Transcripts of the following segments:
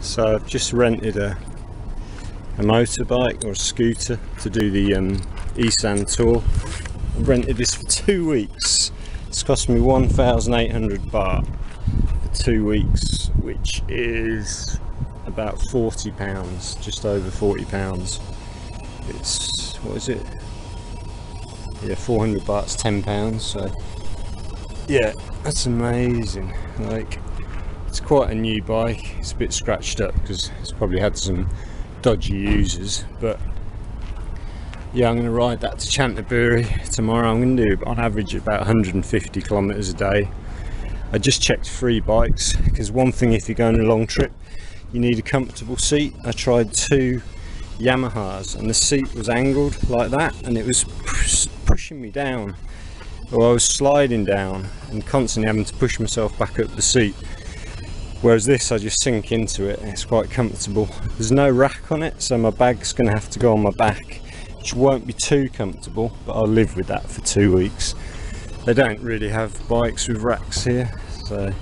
So I've just rented a motorbike or a scooter to do the Isaan tour. I rented this for 2 weeks. It's cost me 1,800 baht for 2 weeks, which is about £40, just over £40. It's, what is it? Yeah, 400 baht's £10. So yeah, that's amazing. Like, it's quite a new bike. It's a bit scratched up because it's probably had some dodgy users, but yeah, I'm going to ride that to Chanthaburi tomorrow. I'm going to do on average about 150 kilometers a day. I just checked free bikes, because one thing, if you're going on a long trip, you need a comfortable seat. I tried 2 Yamahas and the seat was angled like that, and it was pushing me down, or I was sliding down and constantly having to push myself back up the seat. Whereas this, I just sink into it and it's quite comfortable. There's no rack on it, so my bag's going to have to go on my back, which won't be too comfortable, but I'll live with that for 2 weeks. They don't really have bikes with racks here, so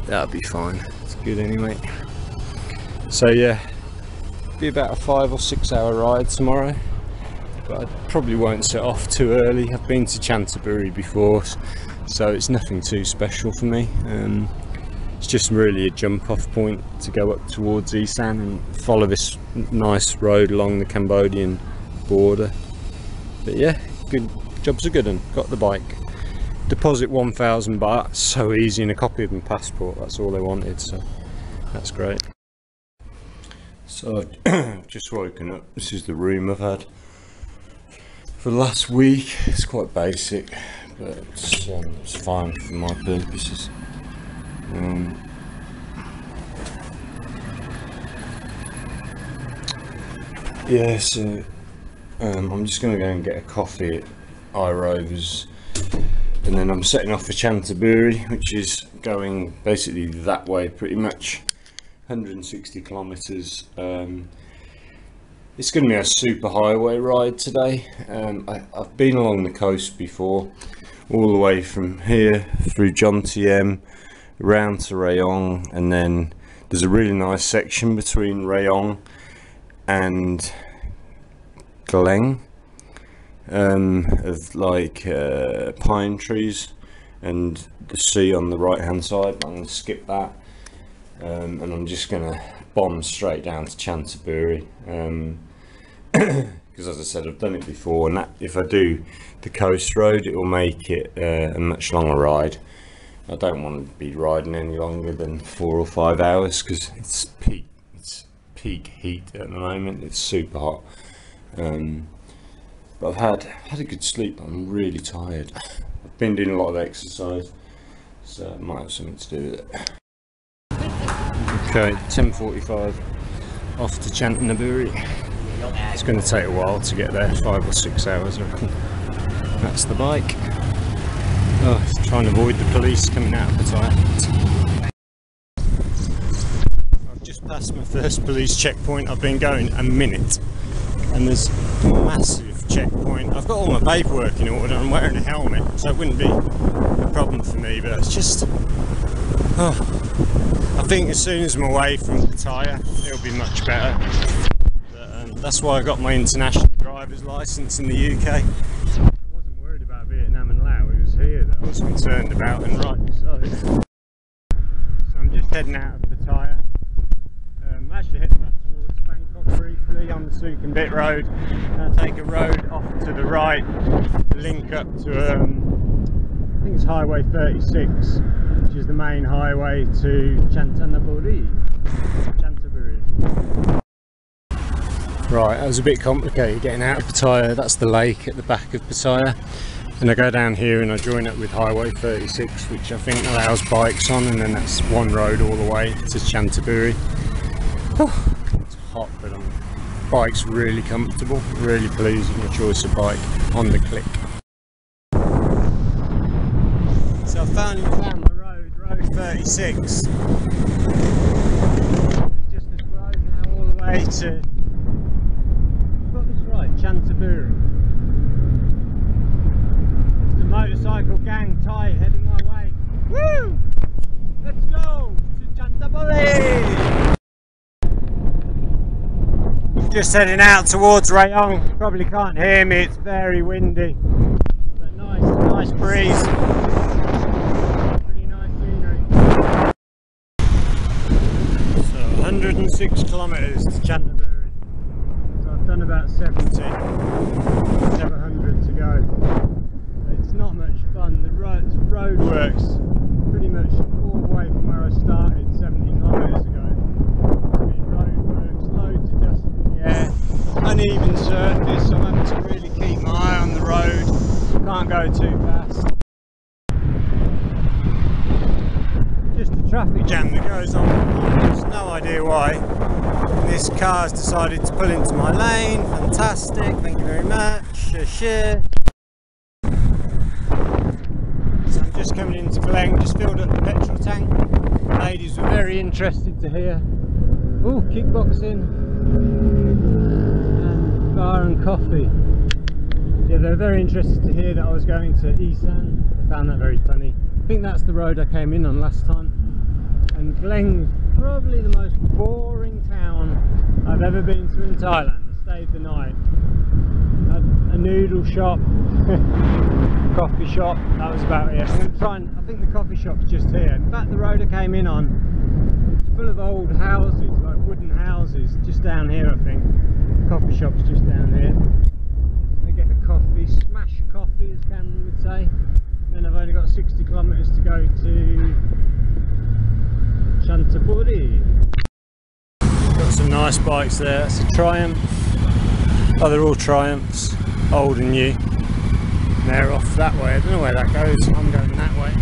that'll be fine. It's good anyway. So yeah, be about a 5 or 6 hour ride tomorrow, but I probably won't set off too early. I've been to Chanthaburi before, so it's nothing too special for me. It's just really a jump off point to go up towards Isaan and follow this nice road along the Cambodian border. But yeah, good job's a good one. Got the bike. Deposit 1,000 baht, so easy, and a copy of my passport. That's all they wanted, so that's great. So I've just woken up. This is the room I've had for the last week. It's quite basic, but it's fine for my purposes. Yeah, so I'm just going to go and get a coffee at I-Rovers, and then I'm setting off for Chanthaburi, which is going basically that way pretty much, 160 kilometers. It's going to be a super highway ride today. I've been along the coast before, all the way from here through Jomtien round to Rayong, and then there's a really nice section between Rayong and Galeng of like pine trees and the sea on the right hand side. I'm going to skip that, and I'm just going to bomb straight down to Chanthaburi, because as I said, I've done it before, and that, if I do the coast road, it will make it a much longer ride. I don't want to be riding any longer than 4 or 5 hours, because it's peak heat at the moment. It's super hot. But I've had a good sleep. I'm really tired. I've been doing a lot of exercise, so it might have something to do with it. Okay, 10:45, off to Chanthaburi. It's going to take a while to get there, 5 or 6 hours I reckon. That's the bike. Oh, trying to avoid the police coming out of Pattaya. I've just passed my first police checkpoint. I've been going a minute, and there's a massive checkpoint. I've got all my paperwork in order. I'm wearing a helmet, so it wouldn't be a problem for me, but it's just, I think as soon as I'm away from Pattaya, it'll be much better. But, that's why I got my international driver's license in the UK. Here that I was concerned about, and rightly so. So I'm just heading out of Pattaya. I'm actually heading back towards Bangkok briefly on the Sukhumvit road. I'll take a road off to the right to link up to I think it's Highway 36, which is the main highway to Chanthaburi. Right, that was a bit complicated getting out of Pattaya. That's the lake at the back of Pattaya. And I go down here and I join up with Highway 36, which I think allows bikes on, and then that's one road all the way to Chanthaburi. Oh, it's hot, but the bike's really comfortable. Really pleased with my choice of bike on the click. So I finally found my road, Road 36. It's just this road now all the way to, I've got this right, Chanthaburi. Motorcycle gang Thai heading my way. Woo! Let's go to Chanthaburi! Just heading out towards Rayong. You probably can't hear me, it's very windy. But nice breeze. Pretty nice scenery. So 106 kilometres to Chanthaburi. So I've done about 70. 700 to go. It's not much fun. The road works pretty much all the way from where I started 70 kilometres ago. Yeah, uneven surface, so I'm having to really keep my eye on the road. Can't go too fast. Just a traffic jam that goes on. There's no idea why. This car's decided to pull into my lane. Fantastic, thank you very much. Share. So I'm just coming into Glen, just filled up the petrol tank. Ladies were very interested to hear. Oh, kickboxing. And bar and coffee. Yeah, they were very interested to hear that I was going to Isaan. I found that very funny. I think that's the road I came in on last time. And Gleng's probably the most boring town I've ever been to in Thailand. I stayed the night. Had a noodle shop, coffee shop, that was about it. I'm going to try and, I think the coffee shop's just here. In fact, the road I came in on, full of old houses, like wooden houses, just down here I think. The coffee shop's just down here. I get a coffee, smash a coffee as Cameron would say. Then I've only got 60 kilometres to go to Chanthaburi. Got some nice bikes there, it's a Triumph. Oh, they're all Triumphs, old and new. And they're off that way, I don't know where that goes, I'm going that way.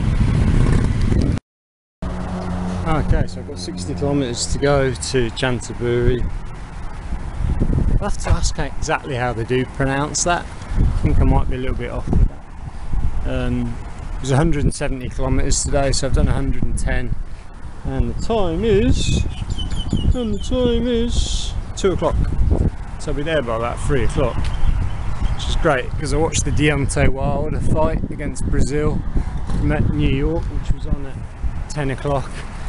Okay, so I've got 60 kilometres to go to Chanthaburi. I'll have to ask exactly how they do pronounce that. I think I might be a little bit off with that. It was 170 kilometres today, so I've done 110. And the time is 2 o'clock. So I'll be there by about 3 o'clock. Which is great, because I watched the Deontay Wilder fight against Brazil. Met New York, which was on at 10 o'clock.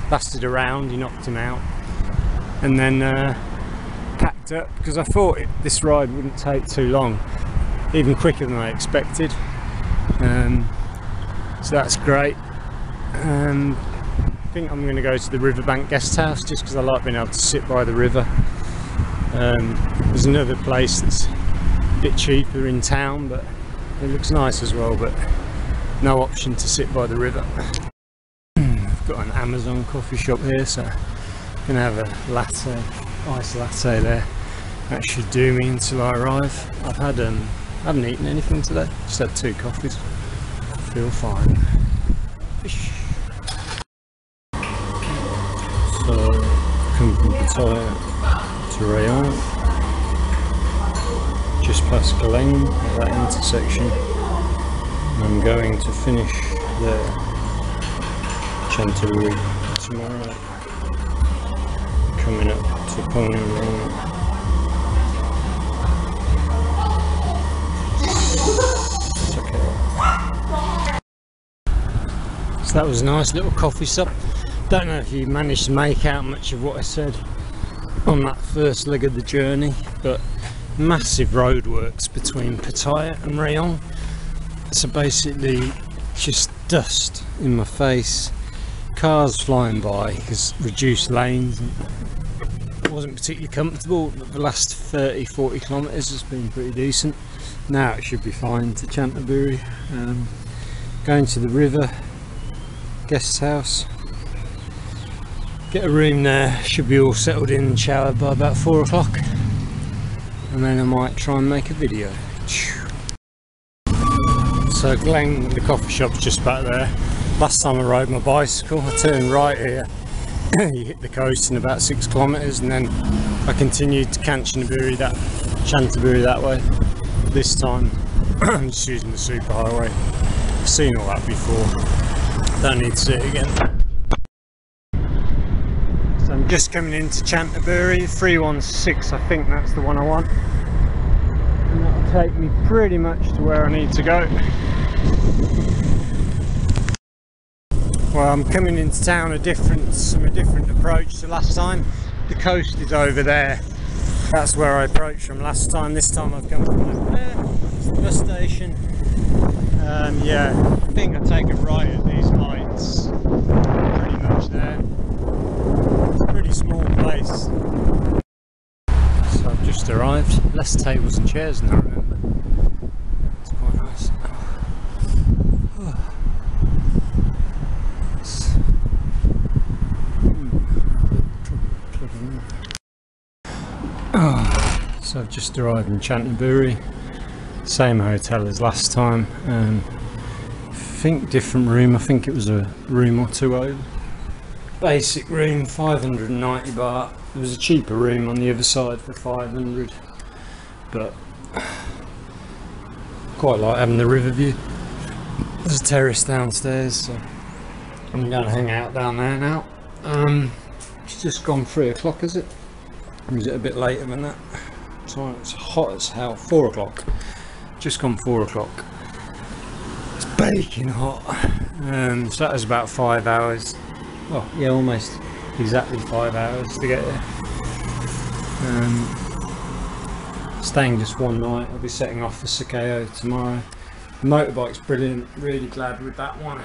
Lasted a round, he knocked him out, and then packed up because I thought this ride wouldn't take too long, even quicker than I expected. So that's great. I think I'm going to go to the Riverbank guest house just because I like being able to sit by the river. There's another place that's a bit cheaper in town, but it looks nice as well, but no option to sit by the river. Got an Amazon coffee shop here, so I'm gonna have a latte, iced latte there. That should do me until I arrive. I haven't eaten anything today, just had 2 coffees. Feel fine. Fish. So come from Pattaya to Rayong, just past Kalasin at that intersection, and I'm going to finish there. Chanthaburi tomorrow, coming up to Phanom Rung. Sa Kaeo. So that was a nice little coffee stop. Don't know if you managed to make out much of what I said on that first leg of the journey, but massive roadworks between Pattaya and Rayong. So basically just dust in my face. Cars flying by because reduced lanes. It wasn't particularly comfortable, but the last 30-40 kilometres has been pretty decent. Now it should be fine to Chanthaburi. Going to the river guest house, get a room there, should be all settled in and showered by about 4 o'clock, and then I might try and make a video. So Glen, the coffee shop's just back there. Last time I rode my bicycle, I turned right here, you hit the coast in about 6 kilometres, and then I continued to Chanthaburi that way. This time I'm just using the superhighway. I've seen all that before, don't need to see it again. So I'm just coming into Chanthaburi, 316, I think that's the one I want. And that'll take me pretty much to where I need to go. Well, I'm coming into town from a different approach to last time. The coast is over there, That's where I approached from last time. This time I've come from over there. It's the bus station. Yeah, I think I take a right at these heights. Pretty much there. It's a pretty small place. So I've just arrived. Less tables and chairs than I remember. It's quite nice. So I've just arrived in Chanthaburi, same hotel as last time. I think different room. I think it was a room or two over. Basic room, 590 baht. There was a cheaper room on the other side for 500, but quite like having the river view. There's a terrace downstairs, so I'm going to hang out down there now. It's just gone 3 o'clock, is it? Or is it a bit later than that? So it's hot as hell. 4 o'clock. Just gone 4 o'clock. It's baking hot. So that was about 5 hours. Well, yeah, almost exactly 5 hours to get there. Staying just one night. I'll be setting off for Sa Kaeo tomorrow. The motorbike's brilliant. Really glad with that one.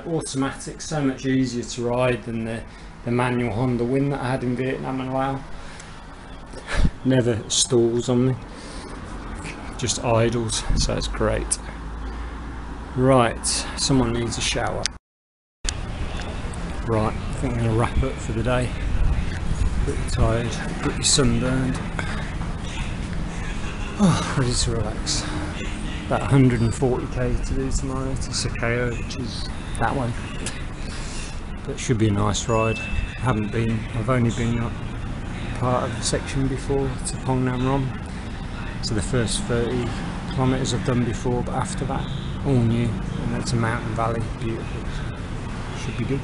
Automatic, so much easier to ride than the manual Honda Win that I had in Vietnam and Laos. Never stalls on me, just idles, so it's great. Right, someone needs a shower. Right, I think I'm going to wrap up for the day. Pretty tired, pretty sunburned. Oh, ready to relax. About 140k to do tomorrow to Sa Kaeo, which is that way. But it should be a nice ride. I've only been up part of the section before to Phanom Rung, so the first 30 kilometres I've done before, but after that all new, and it's a mountain valley, beautiful, so should be good.